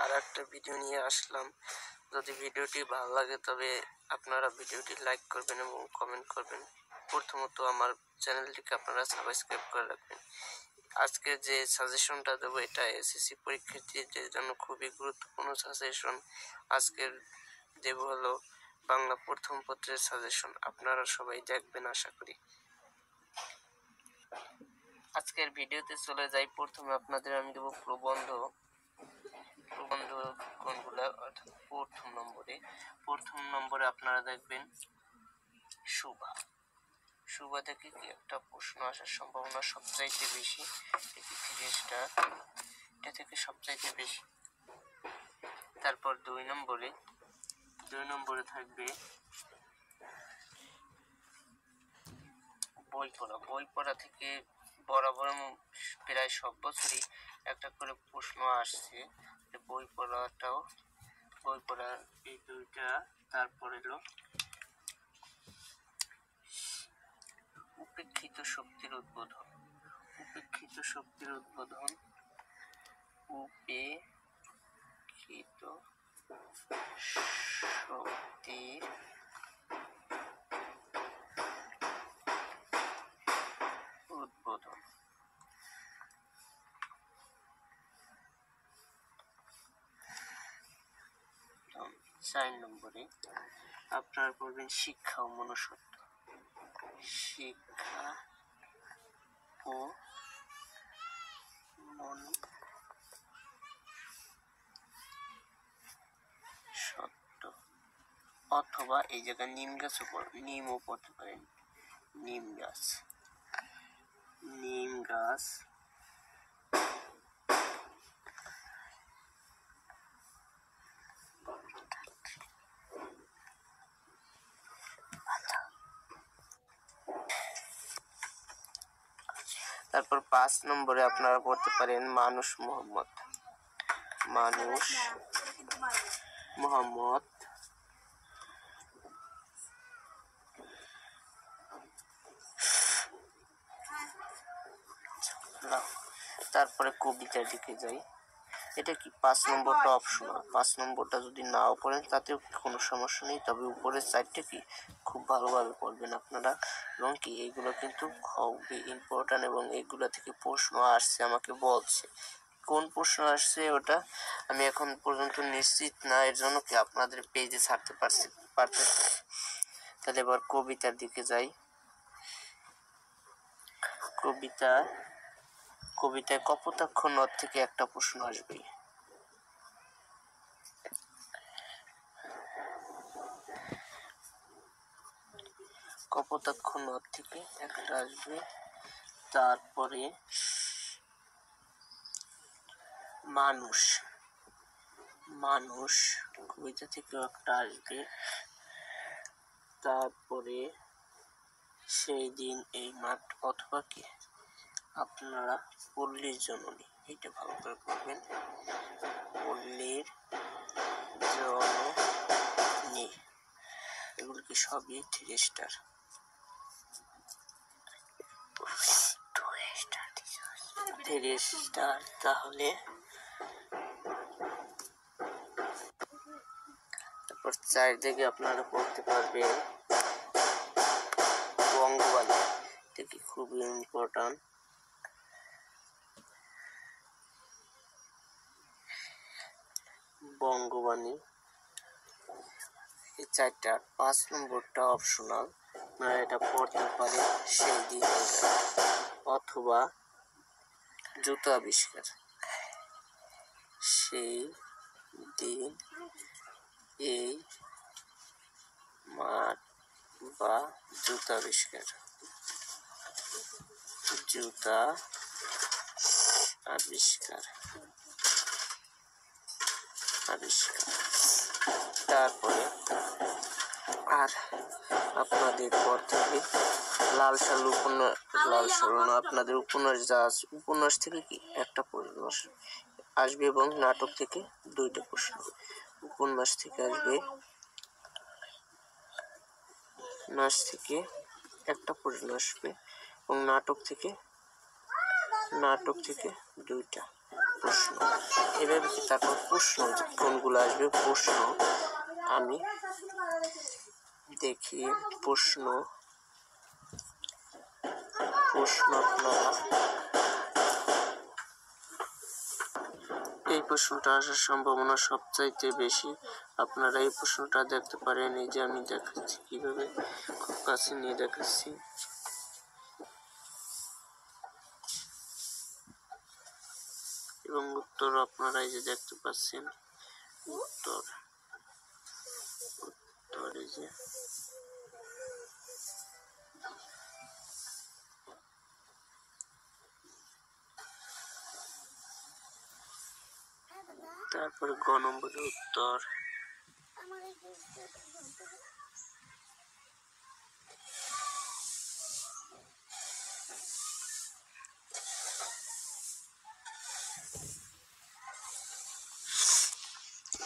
আর একটা ভিডিও নিয়ে আসলাম। যদি ভিডিওটি ভালো লাগে তবে আপনারা ভিডিওটি লাইক করবেন এবং কমেন্ট করবেন। প্রথমত আমার চ্যানেলটিকে আপনারা সাবস্ক্রাইব করে রাখবেন। আজকে যে সাজেশনটা দেবো এটা এসএসসি পরীক্ষার্থীদের জন্য খুবই গুরুত্বপূর্ণ সাজেশন। আজকের দেব হলো বাংলা প্রথম পত্রের সাজেশন। আপনারা সবাই দেখবেন আশা করি। আজকের ভিডিওতে চলে যাই। প্রথমে আপনাদের আমি দেবো প্রবন্ধ কোনগুলো, অর্থাৎ প্রথম নম্বরে আপনারা দেখবেন সুবা থেকে কি একটা প্রশ্ন আসার সম্ভাবনা সবচাইতে বেশি। এটি 3 স্টার, এটা থেকে সবচাইতে বেশি। তারপর 2 নম্বরে থাকবে বই পড়া থেকে বরাবর প্রায় সব বছরই একটা করে প্রশ্ন আসছে। বই পড়ার এই দুইটা। তারপর এলো উপেক্ষিত শক্তির উদ্বোধন। চার নম্বরে আপনারা পড়বেন শিক্ষা ও মনুষ্যত্ব। অথবা এই জায়গায় নিমও পড়তে পারেন। নিম গাছ। তারপর 5 নম্বরে আপনারা পড়তে পারেন মানুষ মোহাম্মদ। তারপরে কবিতার দিকে যাই। এটা কি 5 নম্বরটা অপশনাল। 5 নম্বরটা যদি নাও পড়েন তাতেও কোনো সমস্যা নেই, তবে উপরের 4টা কি খুব ভালোভাবে পড়বেন আপনারা। এবং কি এইগুলো কিন্তু খুবই ইম্পর্টেন্ট এবং এইগুলো থেকে প্রশ্ন আসছে, আমাকে বলছে। কোন প্রশ্ন আসছে ওটা আমি এখন পর্যন্ত নিশ্চিত না, এর জন্য কি আপনাদের পেজে ছাড়তে পারছি। তাহলে এবার কবিতার দিকে যাই। কবিতায় কপোতাক্ষ নদ থেকে একটা প্রশ্ন আসবে। কপোতাক্ষ নদ থেকে একটা আসবে। তারপরে মানুষ কবিতা থেকে একটা আসবে। তারপরে সেই দিন এই মাঠ, অথবা কি আপনারা পল্লীর জননী, এটা ভালো করে পড়বেন। পল্লীর জননী, এগুলো কি সবই 3 স্টার। তাহলে তারপর 4 দিকে আপনারা পড়তে পারবেন বঙ্গবাণী, এটা কি খুবই ইম্পর্টেন্ট। বঙ্গবাণী এই 4টা। 5 নম্বরটা অপশনাল, আপনারা এটা পড়তে পারেন সেই দিন, অথবা জুতা আবিষ্কার। সেই দিন এই মাঠ বা জুতা আবিষ্কার। তারপরে আর আপনাদের পড়তে হবে লাল সাল আপনাদের উপন্যাস থেকে কি একটা প্রশ্ন আসবে এবং নাটক থেকে 2টা প্রশ্ন। উপন্যাস থেকে একটা প্রশ্ন আসবে এবং নাটক থেকে 2টা। প্রশ্ন, এভাবে কি তারপর প্রশ্ন কোনগুলো আসবে প্রশ্ন আমি দেখি। প্রশ্ন আপনারা এই প্রশ্নটা আসার সম্ভাবনা সবচাইতে বেশি। আপনারা এই প্রশ্নটা দেখতে পারেন। এই যে আমি দেখাচ্ছি কিভাবে, খুব কাছে নিয়ে দেখাচ্ছি। এবং উত্তর আপনারা এই যে দেখতে পাচ্ছেন, উত্তর এই যে তারপরে গ নম্বরের উত্তর।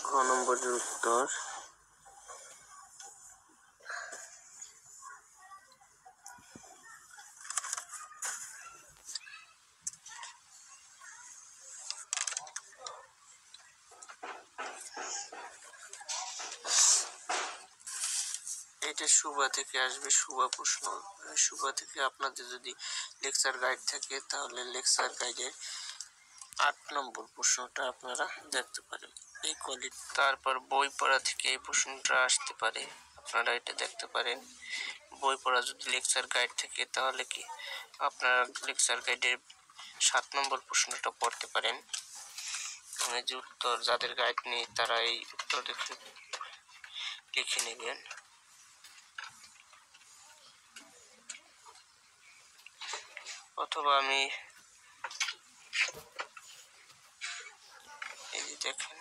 গ নম্বরের উত্তর। এটা সুবা থেকে আসবে, সুবা প্রশ্ন। সুবা থেকে আপনাদের যদি লেকচার গাইড থাকে তাহলে লেকচার গাইডের 8 নম্বর প্রশ্নটা আপনারা দেখতে পারেন। এই কোয়ালিটি। তারপর বই পড়া থেকে এই প্রশ্নটা আসতে পারে, আপনারা এটা দেখতে পারেন। বই পড়া যদি লেকচার গাইড থাকে তাহলে কি আপনারা লেকচার গাইডের 7 নম্বর প্রশ্নটা পড়তে পারেন। যে উত্তর যাদের গাইড নেই তারা এই উত্তর লিখে নেবেন। অথবা আমি এই যে দেখেন,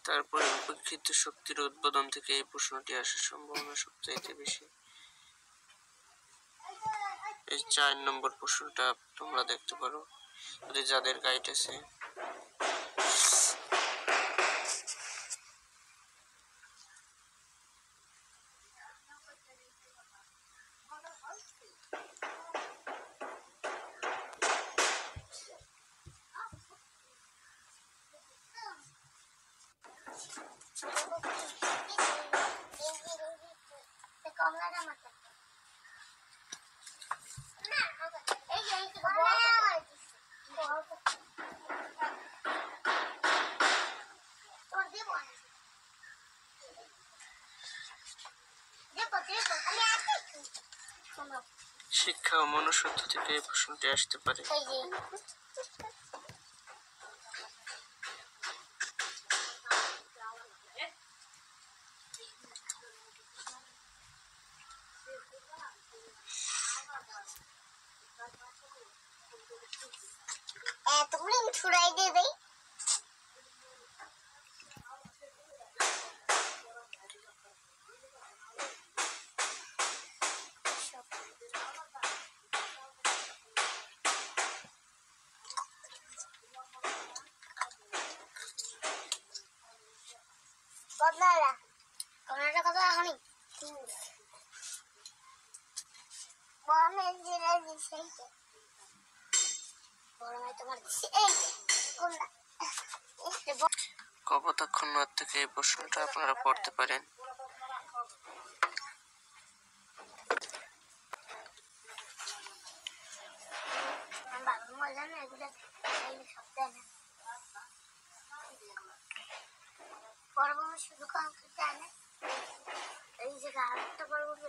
তারপরে উপেক্ষিত শক্তির উদ্বোধন থেকে এই প্রশ্নটি আসার সম্ভাবনা সবচাইতে বেশি। এই 4 নম্বর প্রশ্নটা তোমরা দেখতে পারো যদি যাদের গাইড আছে। শিক্ষা ও মনুষ্যত্ব থেকে এই প্রশ্নটি আসতে পারে। তুমি ছুড়াই দিয়ে দেই। বদলালা কোনটা কথা এখনই বড় জিরা দিছে বড় তোমার এই কোনটা কপোতাক্ষ নদ থেকে এই প্রশ্নটা আপনারা পড়তে পারেন। শুধু কাম জানে এই যে গাছটা বড় বড়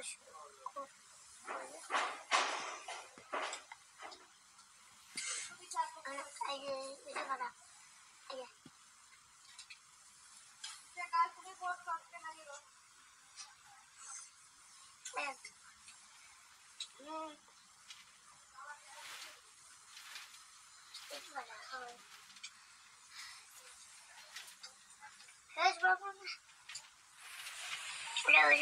খুব এই যে এটা কাটা এই যে গাছ তুমি বহুত করতে লাগিব এটা কাটা হয় হেজ বাবু এটা ওই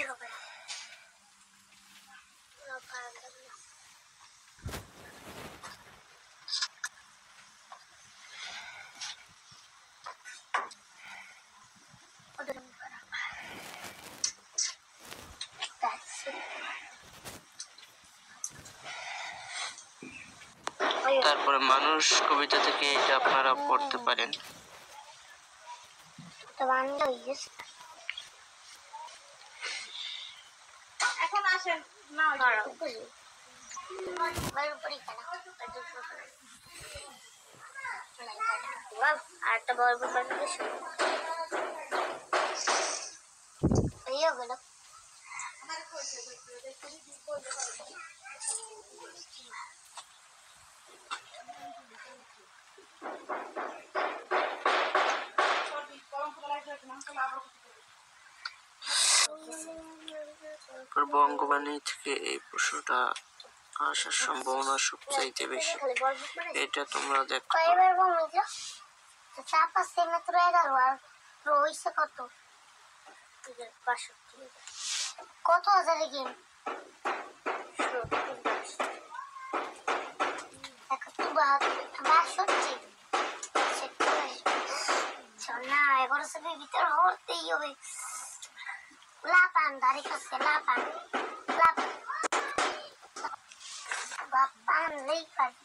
তারপরে মানুষ কবিতা থেকে এটা আপনারা পড়তে পারেন। তো বান্ধব হয়ে গেছে। এখন আসেন না বুঝি বাইরে পড়ি কেন আর একটা বড় ব্যাপার গেছে এই গেল বঙ্গবাণী থেকে এই প্রশ্নটা আসার সম্ভাবনা সবচাইতে বেশি। এটা তোমরা দেখো কয়বার বলছো তো চাপ আছে মাত্র 11 আর রইছে কত 62 কত হাজারে গেম দেখো তো 62 না 11 সেকেন্ড ভিতর হতেই হবে লাপান দাঁড়ি কাছে লাপান বাপান নেই পারি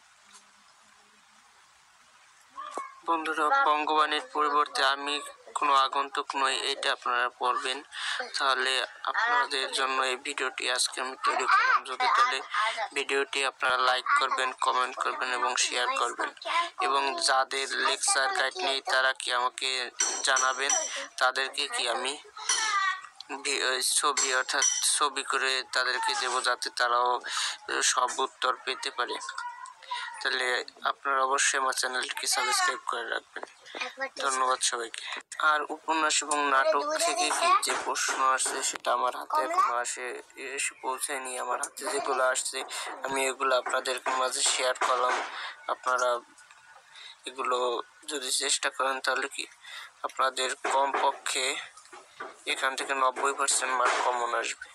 বন্ধুরা, বঙ্গবাণীর পরিবর্তে আমি কোনো আগন্তুক নই এটা আপনারা পড়বেন। তাহলে আপনাদের জন্য এই ভিডিওটি আজকে আমি তৈরি করলাম। যদি তাহলে ভিডিওটি আপনারা লাইক করবেন, কমেন্ট করবেন এবং শেয়ার করবেন। এবং যাদের লেকচার গাইড নেই তারা কি আমাকে জানাবেন, তাদেরকে কি আমি ছবি অর্থাৎ ছবি করে তাদেরকে দেবো, যাতে তারাও সব উত্তর পেতে পারে। তাহলে আপনারা অবশ্যই আমার চ্যানেলটিকে সাবস্ক্রাইব করে রাখবেন। ধন্যবাদ সবাইকে। আর উপন্যাস এবং নাটক থেকে কি যে প্রশ্ন আসছে সেটা আমার হাতে এখনো এসে পৌঁছায়নি। আমার হাতে যেগুলো আসছে আমি এগুলো আপনাদের মাঝে শেয়ার করলাম। আপনারা এগুলো যদি চেষ্টা করেন তাহলে কি আপনাদের কমপক্ষে এখান থেকে 90% মার্ক কমন আসবে।